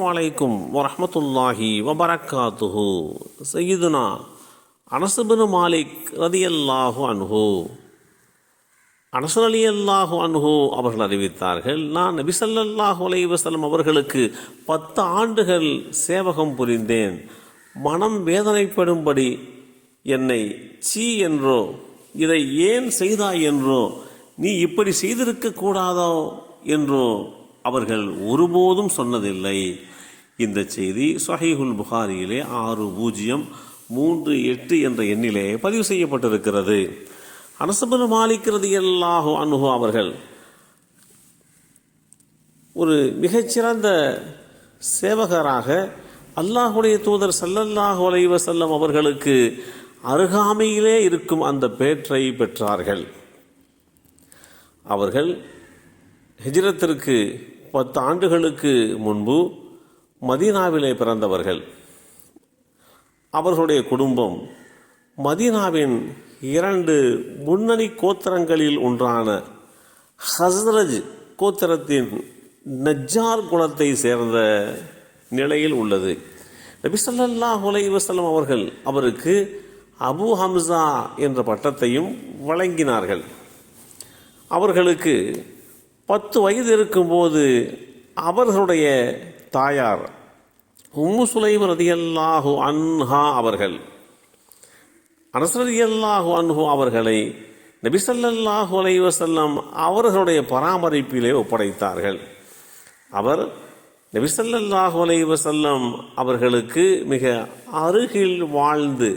அலைக்கும் வரஹ்மத்துல்லாஹி வபரக்காத்துஹு. சய்யிதுனா அனஸ் இப்னு மாலிக் ரலியல்லாஹு அன்ஹு அனஸ் ரலியல்லாஹு அன்ஹு அவர்கள் அறிவித்தார்கள், நான் நபி ஸல்லல்லாஹு அலைஹி வஸல்லம் அவர்களுக்கு 10 ஆண்டுகள் சேவகம் புரிந்தேன். மனம் வேதனைப்படும்படி என்னை சீ என்றோ, இதை ஏன் செய்தாய் என்றோ, நீ இப்படி செய்திருக்க கூடாதோ என்றோ அவர்கள் ஒருபோதும் சொன்னதில்லை. இந்த செய்தி ஸஹீஹுல் புகாரியிலே 6038 என்ற எண்ணிலே பதிவு செய்யப்பட்டிருக்கிறது. அனஸ் இப்னு மாலிக் ரலியல்லாஹு அன்ஹு அவர்கள் ஒரு மிகச்சிறந்த சேவகராக அல்லாஹுடைய தூதர் ஸல்லல்லாஹு அலைஹி வஸல்லம் அவர்களுக்கு அருகாமையிலே இருக்கும் அந்த பேற்றை பெற்றார்கள். அவர்கள் ஹிஜ்ரத்திற்கு 10 ஆண்டுகளுக்கு முன்பு மதீனாவிலே பிறந்தவர்கள். அவர்களுடைய குடும்பம் மதீனாவின் 2 முன்னணி கோத்திரங்களில் ஒன்றான ஹஸ்ரஜ் கோத்திரத்தின் நஜ்ஜார் குலத்தை சேர்ந்த நிலையில் உள்ளது. நபி ஸல்லல்லாஹு அலைஹி வஸல்லம் அவர்கள் அவருக்கு அபு ஹம்சா என்ற பட்டத்தையும் வழங்கினார்கள். அவர்களுக்கு 10 வயது இருக்கும்போது அவர்களுடைய தாயார் உம்மு சுலைம் ரலியல்லாஹு அன்ஹா அவர்கள் அனஸ் ரலியல்லாஹு அன்ஹு அவர்களை நபி ஸல்லல்லாஹு அலைஹி வஸல்லம் அவர்களுடைய பராமரிப்பிலே ஒப்படைத்தார்கள். அவர் நபி ஸல்லல்லாஹு அலைஹி வஸல்லம் அவர்களுக்கு மிக அருகில் வாழ்ந்து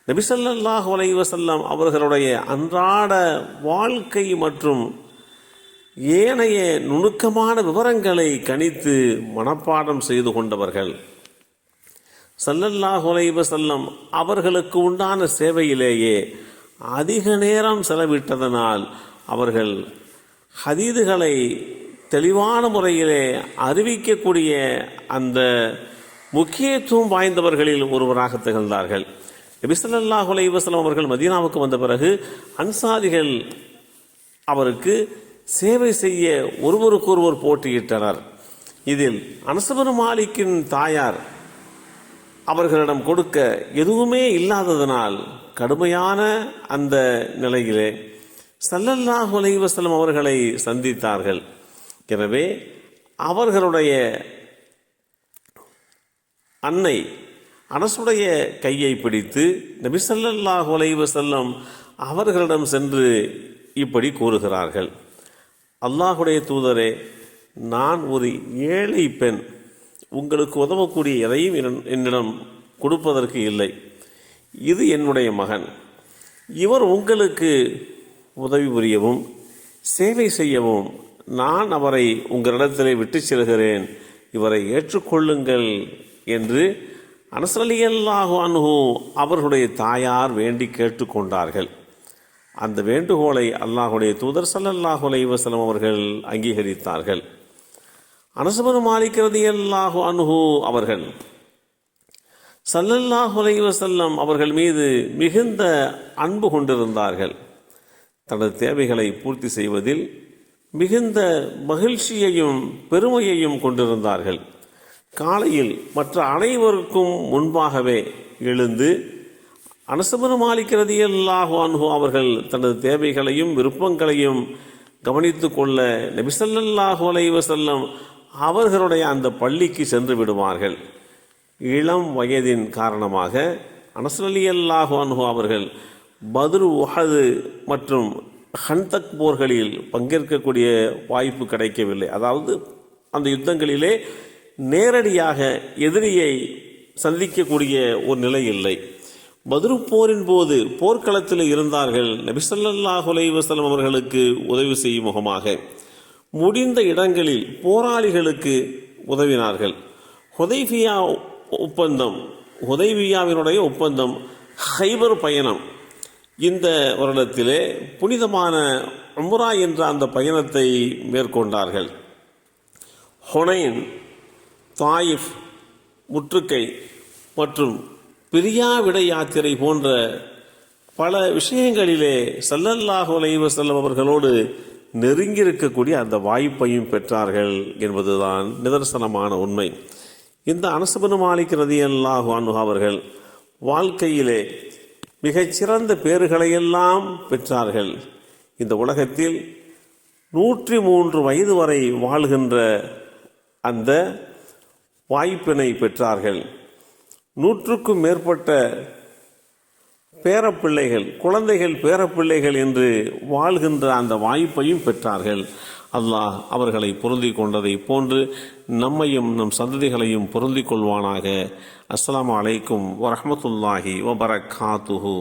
நபி ஸல்லல்லாஹு அலைஹி வஸல்லம் அவர்களுடைய அன்றாட வாழ்க்கை மற்றும் ஏனைய நுணுக்கமான விவரங்களை கணித்து மனப்பாடம் செய்து கொண்டவர்கள். ஸல்லல்லாஹு அலைஹி வஸல்லம் அவர்களுக்கு உண்டான சேவையிலேயே அதிக நேரம் செலவிட்டதனால் அவர்கள் ஹதீதுகளை தெளிவான முறையிலே அறிவிக்கக்கூடிய அந்த முக்கியத்துவம் வாய்ந்தவர்களில் ஒருவராக திகழ்ந்தார்கள். நபி ஸல்லல்லாஹு அலைஹி வஸல்லம் அவர்கள் மதீனாவுக்கு வந்த பிறகு அன்சாரிகள் அவருக்கு சேவை செய்ய ஒருவருக்கொருவர் போட்டியிட்டனர். இதில் அனஸ் இப்னு மாலிக்கின் தாயார் அவர்களிடம் கொடுக்க எதுவுமே இல்லாததனால் கடுமையான அந்த நிலையிலே ஸல்லல்லாஹு அலைஹி வஸல்லம் அவர்களை சந்தித்தார்கள். எனவே அவர்களுடைய அன்னை அனசுடைய கையை பிடித்து நபி ஸல்லல்லாஹு அலைஹி வஸல்லம் அவர்களிடம் சென்று இப்படி கூறுகிறார்கள், அல்லாஹுடைய தூதரே, நான் ஒரு ஏழை பெண், உங்களுக்கு உதவக்கூடிய எதையும் என்னிடம் கொடுப்பதற்கு இல்லை. இது என்னுடைய மகன். இவர் உங்களுக்கு உதவி புரியவும் சேவை செய்யவும் நான் அவரை உங்களிடத்திலே விட்டு செல்கிறேன். இவரை ஏற்றுக்கொள்ளுங்கள் என்று அனஸ் ரலியல்லாஹு அன்ஹு அவர்களுடைய தாயார் வேண்டி கேட்டுக்கொண்டார்கள். அந்த வேண்டுகோளை அல்லாஹுடைய தூதர் ஸல்லல்லாஹு அலைஹி வஸல்லம் அவர்கள் அங்கீகரித்தார்கள். அனஸ் இப்னு மாலிக் ரலியல்லாஹு அன்ஹு அவர்கள் ஸல்லல்லாஹு அலைஹி வஸல்லம் அவர்கள் மீது மிகுந்த அன்பு கொண்டிருந்தார்கள். தனது தேவைகளை பூர்த்தி செய்வதில் மிகுந்த மகிழ்ச்சியையும் பெருமையையும் கொண்டிருந்தார்கள். காலையில் மற்ற அனைவருக்கும் முன்பாகவே எழுந்து அனஸ் இப்னு மாலிக் ரலியல்லாஹு அன்ஹு அவர்கள் தனது தேவைகளையும் விருப்பங்களையும் கவனித்து கொள்ள நபி ஸல்லல்லாஹு அலைஹி வஸல்லம் அவர்களுடைய அந்த பள்ளிக்கு சென்று விடுவார்கள். இளம் வயதின் காரணமாக அனஸ் ரலியல்லாஹு அன்ஹு அவர்கள் பத்ர், உஹது மற்றும் ஹந்தக் போர்களில் பங்கேற்கக்கூடிய வாய்ப்பு கிடைக்கவில்லை. அதாவது அந்த யுத்தங்களிலே நேரடியாக எதிரியை சந்திக்கக்கூடிய ஒரு நிலை இல்லை. பத்ரு போரின் போது போர்க்களத்தில் இருந்தார்கள். நபி ஸல்லல்லாஹு அலைஹி வஸல்லம் அவர்களுக்கு உதவி செய்யும் முகமாக முடிந்த இடங்களில் போராளிகளுக்கு உதவினார்கள். ஹுதைபியாவினுடைய ஒப்பந்தம், ஹைபர் பயணம், இந்த வருடத்திலே புனிதமான உம்ரா என்ற அந்த பயணத்தை மேற்கொண்டார்கள். ஹுனைன், தாயிஃப் முற்றுகை மற்றும் பிரியாவிட யாத்திரை போன்ற பல விஷயங்களிலே ஸல்லல்லாஹு அலைஹி வஸல்லம் அவர்களோடு நெருங்கியிருக்கக்கூடிய அந்த வாய்ப்பையும் பெற்றார்கள் என்பதுதான் நிதர்சனமான உண்மை. இந்த அனஸ் பின் மாலிக் ரலியல்லாஹு அன்ஹு அவர்கள் வாழ்க்கையிலே மிகச்சிறந்த பேறுகளையெல்லாம் பெற்றார்கள். இந்த உலகத்தில் 103 வயது வரை வாழ்கின்ற அந்த வாய்ப்பினை பெற்றார்கள். 100க்கும் மேற்பட்ட பேரப்பிள்ளைகள், குழந்தைகள், பேரப்பிள்ளைகள் என்று வாழ்கின்ற அந்த வாய்ப்பையும் பெற்றார்கள். அல்லாஹ் அவர்களை பொருந்திக் கொண்டதை போன்று நம்மையும் நம் சந்ததிகளையும் பொருந்திக் கொள்வானாக. அஸ்ஸலாமு அலைக்கும் வரஹ்மத்துல்லாஹி வபரகாத்துஹு.